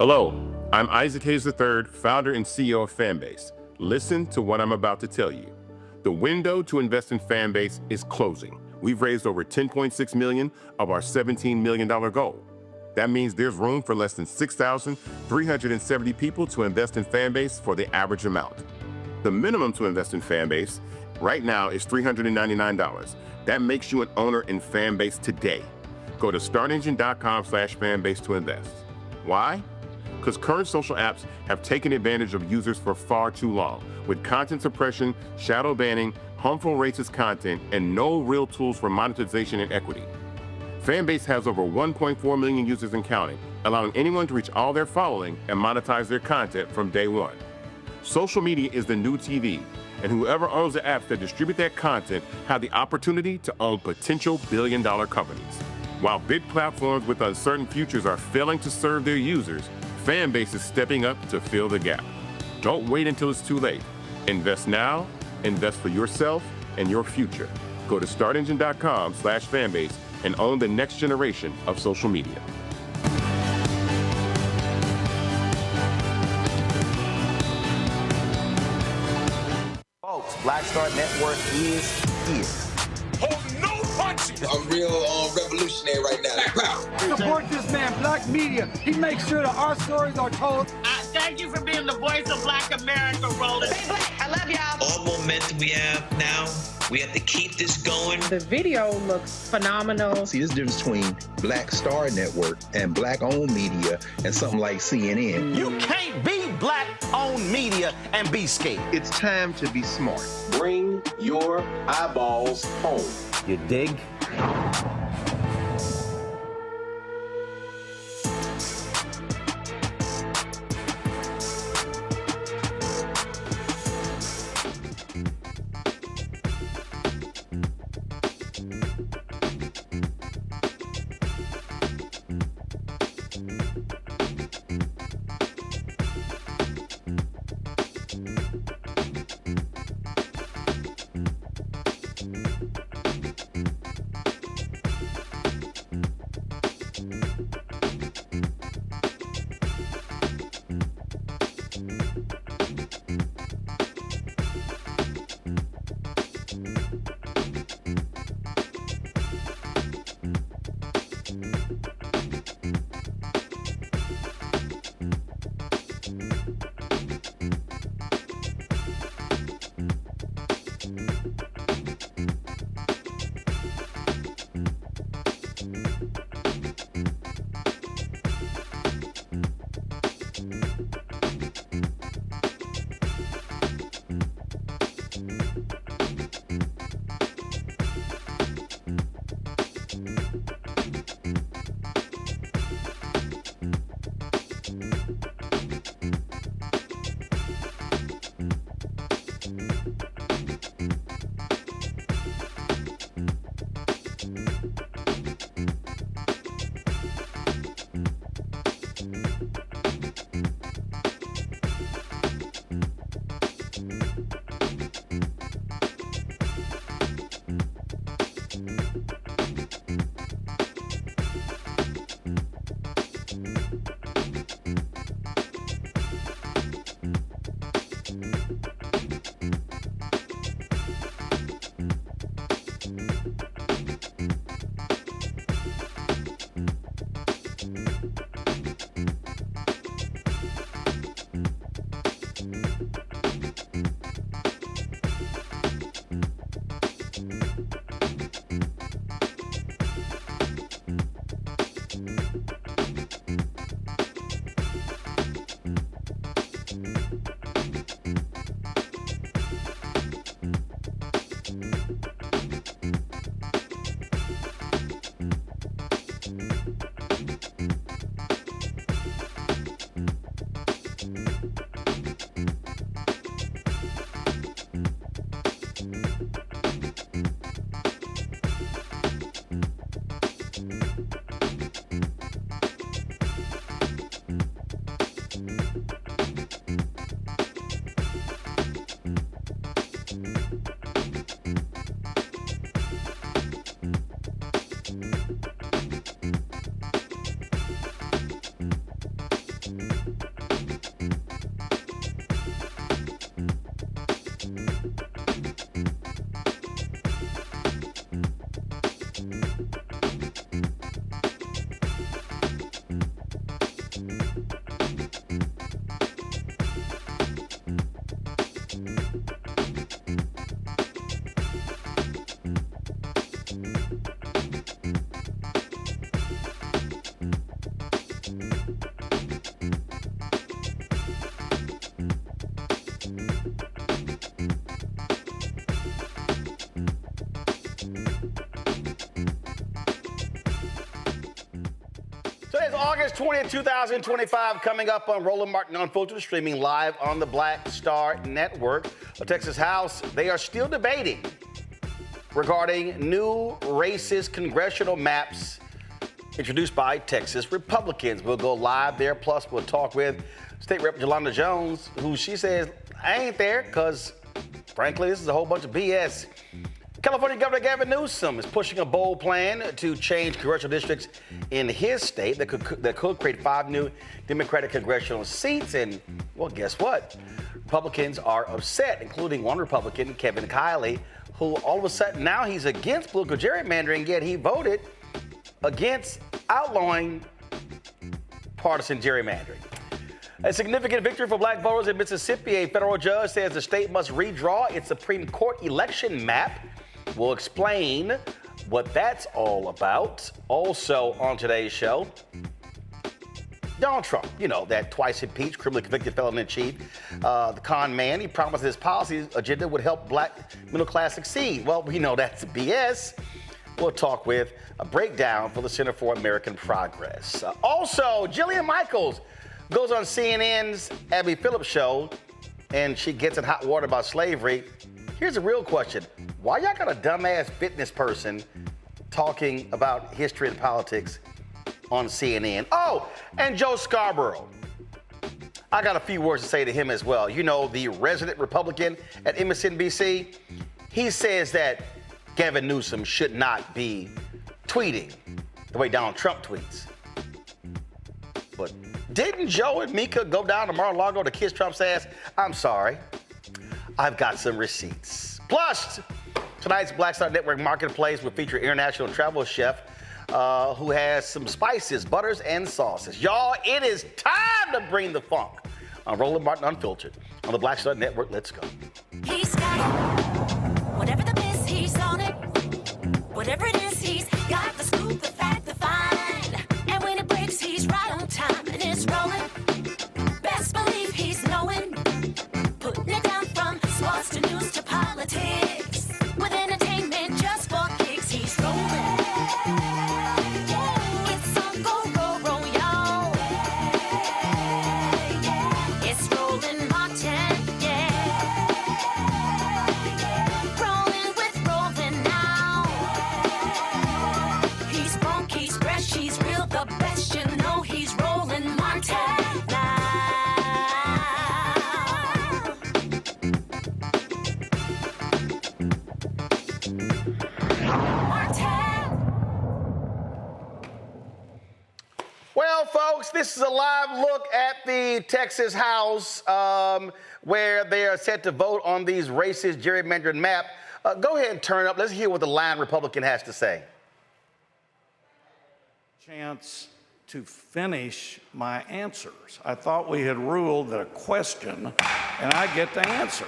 Hello, I'm Isaac Hayes III, founder and CEO of Fanbase. Listen to what I'm about to tell you. The window to invest in Fanbase is closing. We've raised over $10.6 million of our $17 million goal. That means there's room for less than 6,370 people to invest in Fanbase for the average amount. The minimum to invest in Fanbase right now is $399. That makes you an owner in Fanbase today. Go to startengine.com/fanbase to invest. Why? Because current social apps have taken advantage of users for far too long, with content suppression, shadow banning, harmful racist content, and no real tools for monetization and equity. Fanbase has over 1.4 million users and counting, allowing anyone to reach all their following and monetize their content from day one. Social media is the new TV, and whoever owns the apps that distribute that content have the opportunity to own potential billion-dollar companies. While big platforms with uncertain futures are failing to serve their users, Fanbase is stepping up to fill the gap. Don't wait until it's too late. Invest now, invest for yourself and your future. Go to startengine.com/fanbase and own the next generation of social media. Folks, Black Star Network is here. Hold no punches. I'm real revolutionary right now. Support this man, Black Media. He makes sure that our stories are told. Thank you for being the voice of Black America, Roland. Stay black. I love y'all. All momentum we have now, we have to keep this going. The video looks phenomenal. See, there's a difference between Black Star Network and Black-owned media and something like CNN. You can't be Black-owned media and be scared. It's time to be smart. Bring your eyeballs home. You dig? Today's August 20th, 2025, coming up on Roland Martin Unfiltered, streaming live on the Black Star Network. The Texas House, they are still debating regarding new racist congressional maps introduced by Texas Republicans. We'll go live there, plus we'll talk with State Rep. Yolanda Jones, who she says, I ain't there because, frankly, this is a whole bunch of BS. California Governor Gavin Newsom is pushing a bold plan to change congressional districts in his state that could create 5 new Democratic congressional seats. And, well, guess what? Republicans are upset, including one Republican, Kevin Kiley, who all of a sudden now he's against political gerrymandering, yet he voted against outlawing partisan gerrymandering. A significant victory for black voters in Mississippi. A federal judge says the state must redraw its Supreme Court election map. We'll explain what that's all about. Also on today's show, Donald Trump, you know, that twice-impeached, criminally convicted felon-in-chief, the con man. He promised his policy agenda would help black middle class succeed. Well, we know that's BS. We'll talk with a breakdown for the Center for American Progress. Also, Jillian Michaels goes on CNN's Abby Phillips show, and she gets in hot water about slavery. Here's a real question. Why y'all got a dumbass fitness person talking about history and politics on CNN? Oh, and Joe Scarborough. I got a few words to say to him as well. You know, the resident Republican at MSNBC, he says that Gavin Newsom should not be tweeting the way Donald Trump tweets. But didn't Joe and Mika go down to Mar-a-Lago to kiss Trump's ass? I'm sorry. I've got some receipts. Plus, tonight's Black Star Network Marketplace will feature international travel chef who has some spices, butters, and sauces. Y'all, it is time to bring the funk on Roland Martin Unfiltered on the Black Star Network. Let's go. He's got it. Whatever the miss, he's on it. Whatever it is, he's got the scoop, the fact, the find. And when it breaks, he's right on time and it's rolling. Best believe he's knowing. Putting it down from sports to news to politics. With entertainment just for kicks, he's rolling. It's on go, roll, y'all. It's Roland Martin, yeah. Rolling with Roland now. He's funky, he's fresh, he's real, the best, you know he's Roland Martin now. Well, folks, this is a live look at the Texas House where they are set to vote on these racist gerrymandered map. Go ahead and turn up. Let's hear what the line Republican has to say. Chance to finish my answers. I thought we had ruled that a question and I get to answer.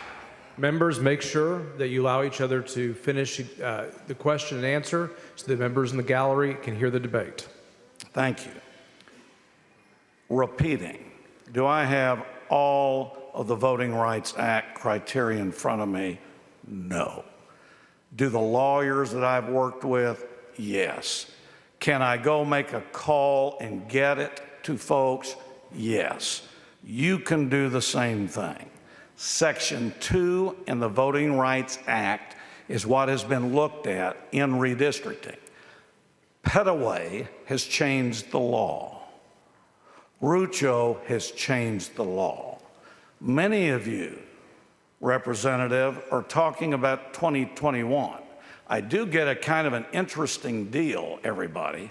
Members, make sure that you allow each other to finish the question and answer so the members in the gallery can hear the debate. Thank you. Repeating, do I have all of the Voting Rights Act criteria in front of me? No. Do the lawyers that I've worked with? Yes. Can I go make a call and get it to folks? Yes. You can do the same thing. Section 2 in the Voting Rights Act is what has been looked at in redistricting. Petaway has changed the law. Rucho has changed the law. Many of you, Representative, are talking about 2021. I do get a kind of an interesting deal, everybody.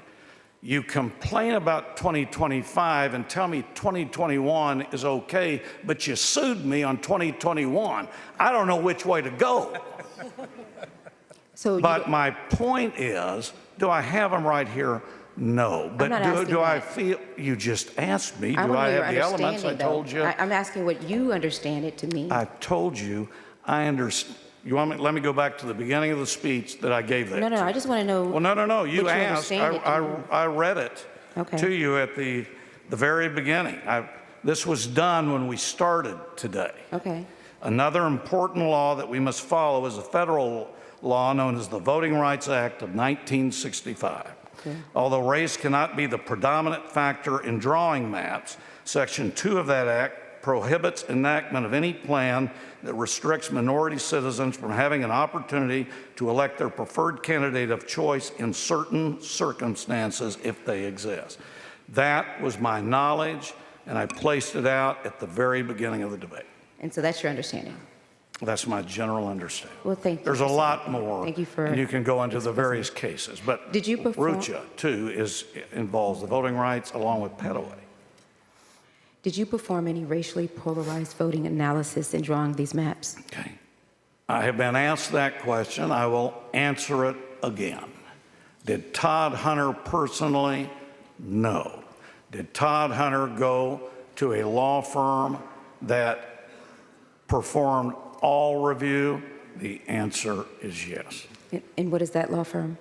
You complain about 2025 and tell me 2021 is okay, but you sued me on 2021. I don't know which way to go. But my point is, do I have them right here? No. But do I feel, you just asked me, do I have the elements? I told you. I'm asking what you understand it to mean. I told you, I understand. You want me, let me go back to the beginning of the speech that I gave there. No, I just want to know. Well, no, you asked. I read it to you at the very beginning. This was done when we started today. Okay. Another important law that we must follow is a federal law known as the Voting Rights Act of 1965. Okay. Although race cannot be the predominant factor in drawing maps, Section 2 of that act prohibits enactment of any plan that restricts minority citizens from having an opportunity to elect their preferred candidate of choice in certain circumstances if they exist. That was my knowledge, and I placed it out at the very beginning of the debate. And so that's your understanding? That's my general understanding. Well, thank you. There's a lot more. Thank you for. And you can go into the various cases. But did you perform? RUCHA, too, involves the voting rights along with Petaway. Did you perform any racially polarized voting analysis in drawing these maps? Okay. I have been asked that question. I will answer it again. Did Todd Hunter personally? No. Did Todd Hunter go to a law firm that performed all review? The answer is yes. And what is that law firm?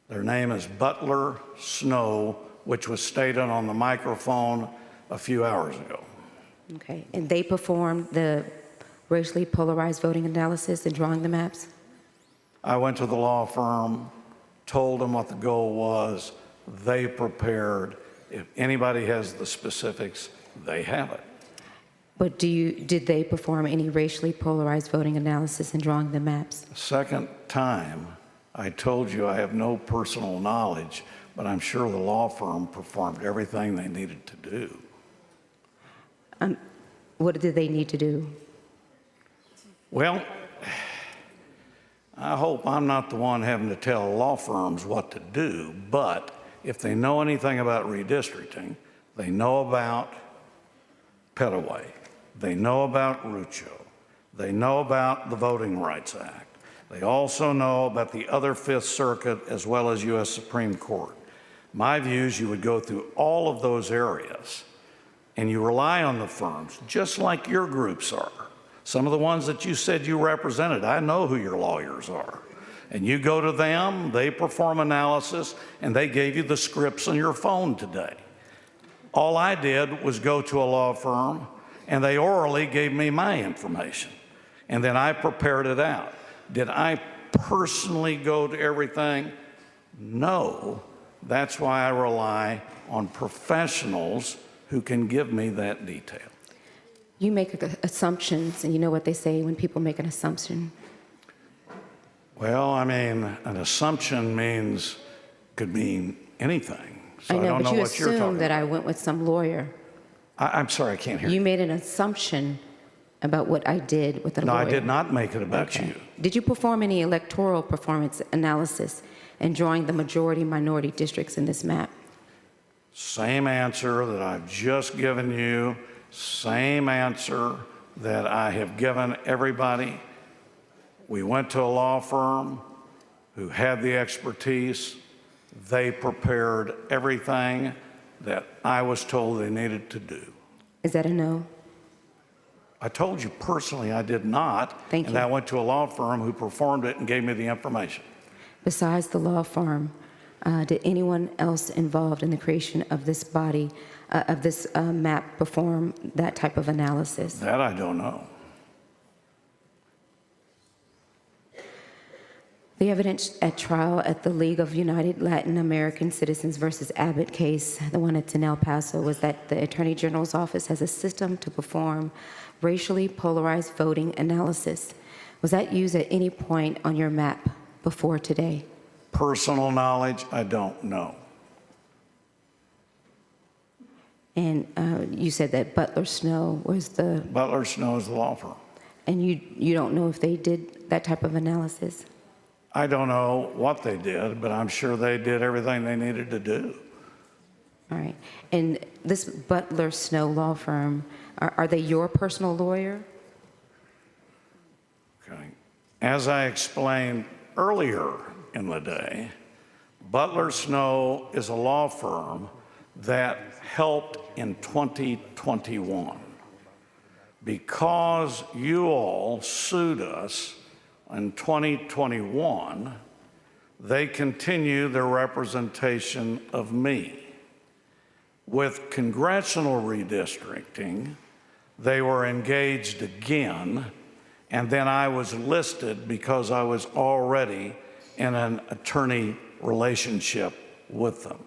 Their name is Butler Snow, which was stated on the microphone a few hours ago. Okay. And they performed the racially polarized voting analysis in drawing the maps? I went to the law firm, told them what the goal was. They prepared. If anybody has the specifics, they have it. But did they perform any racially polarized voting analysis in drawing the maps? Second time, I told you I have no personal knowledge, but I'm sure the law firm performed everything they needed to do. What did they need to do? Well, I hope I'm not the one having to tell law firms what to do, but if they know anything about redistricting, they know about Petaway, they know about RUCHA, they know about the Voting Rights Act, they also know about the other Fifth Circuit as well as U.S. Supreme Court. My view is you would go through all of those areas and you rely on the firms, just like your groups are. Some of the ones that you said you represented, I know who your lawyers are. And you go to them, they perform analysis, and they gave you the scripts on your phone today. All I did was go to a law firm, and they orally gave me my information. And then I prepared it out. Did I personally go to everything? No. That's why I rely on professionals who can give me that detail. You make assumptions, and you know what they say when people make an assumption. Well, I mean, an assumption could mean anything. So I don't know what you're talking about. But you assumed that I went with some lawyer. I'm sorry, I can't hear you. You made an assumption about what I did with a lawyer. No, I did not make it about you. Did you perform any electoral performance analysis in drawing the majority-minority districts in this map? Same answer that I've just given you, same answer that I have given everybody. We went to a law firm who had the expertise. They prepared everything that I was told they needed to do. Is that a no? I told you personally I did not. Thank you. And I went to a law firm who performed it and gave me the information. Besides the law firm, did anyone else involved in the creation of this body, of this map, perform that type of analysis? That I don't know. The evidence at trial at the League of United Latin American Citizens versus Abbott case, the one that's in El Paso, was that the Attorney General's office has a system to perform racially polarized voting analysis. Was that used at any point on your map before today? Personal knowledge, I don't know. And you said that Butler Snow was the... Butler Snow is the law firm. And you don't know if they did that type of analysis? I don't know what they did, but I'm sure they did everything they needed to do. All right. And this Butler Snow law firm, are they your personal lawyer? Okay. As I explained earlier in the day, Butler Snow is a law firm that helped in 2021. Because you all sued us in 2021, they continue their representation of me. With congressional redistricting, they were engaged again, and then I was listed because I was already in an attorney relationship with them.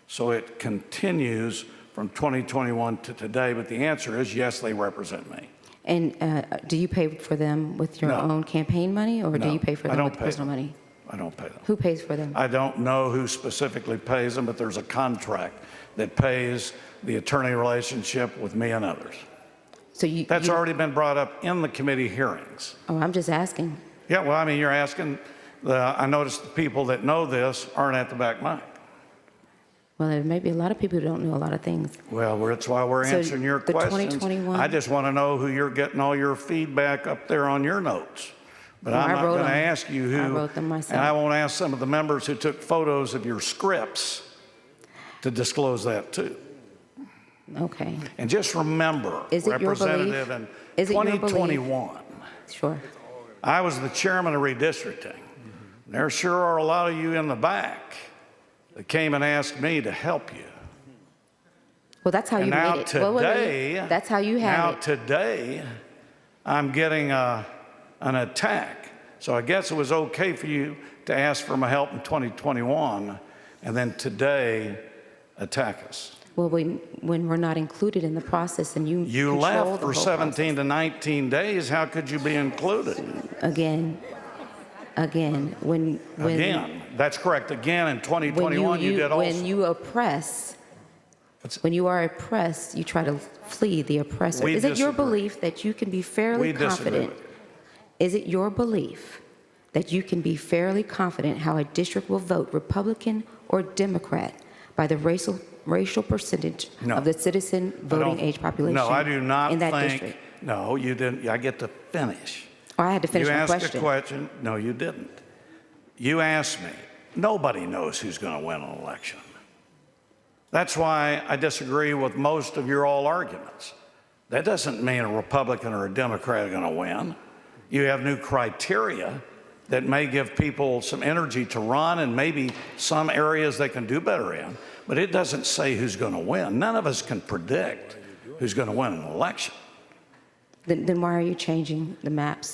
So it continues from 2021 to today, but the answer is yes, they represent me. And do you pay for them with your own campaign money, or do you pay for them with personal money? I don't pay them. Who pays for them? I don't know who specifically pays them, but there's a contract that pays the attorney relationship with me and others. So That's already been brought up in the committee hearings. Oh, I'm just asking. Yeah, well, I mean, you're asking, I noticed the people that know this aren't at the back mic. Well, there may be a lot of people who don't know a lot of things. Well, that's why we're answering your the questions. 2021 I just want to know who you're getting all your feedback up there on your notes. But Well, I'm I not wrote going to them. ask you who. I wrote them myself. And I won't ask some of the members who took photos of your scripts to disclose that too. Okay. And just remember, Is it your Representative, belief? in Is it your belief? 2021, Sure. I was the chairman of redistricting. There sure are a lot of you in the back that came and asked me to help you. Well, that's how And you now made it. today, That's how you had now it. today, I'm getting an attack. So I guess it was okay for you to ask for my help in 2021, and then today attack us. Well, when we're not included in the process and you You control left the for whole 17 to 19 days. How could you be included? process. Again, when Again, that's correct. Again, in 2021, you did also. when you oppress, when you are oppressed, you try to flee the oppressor. We Is it your disagree. belief that you can be fairly We disagree confident? with you. Is it your belief that you can be fairly confident how a district will vote, Republican or Democrat, by the racial percentage No. of the citizen voting age population? No, I do not in that think. district? No, you didn't. I get to finish. Oh, I had to finish You my asked question. a question. No, you didn't. You asked me. Nobody knows who's going to win an election. That's why I disagree with most of your all arguments. That doesn't mean a Republican or a Democrat are going to win. You have new criteria that may give people some energy to run and maybe some areas they can do better in, but it doesn't say who's going to win. None of us can predict who's going to win an election. Then why are you changing the maps?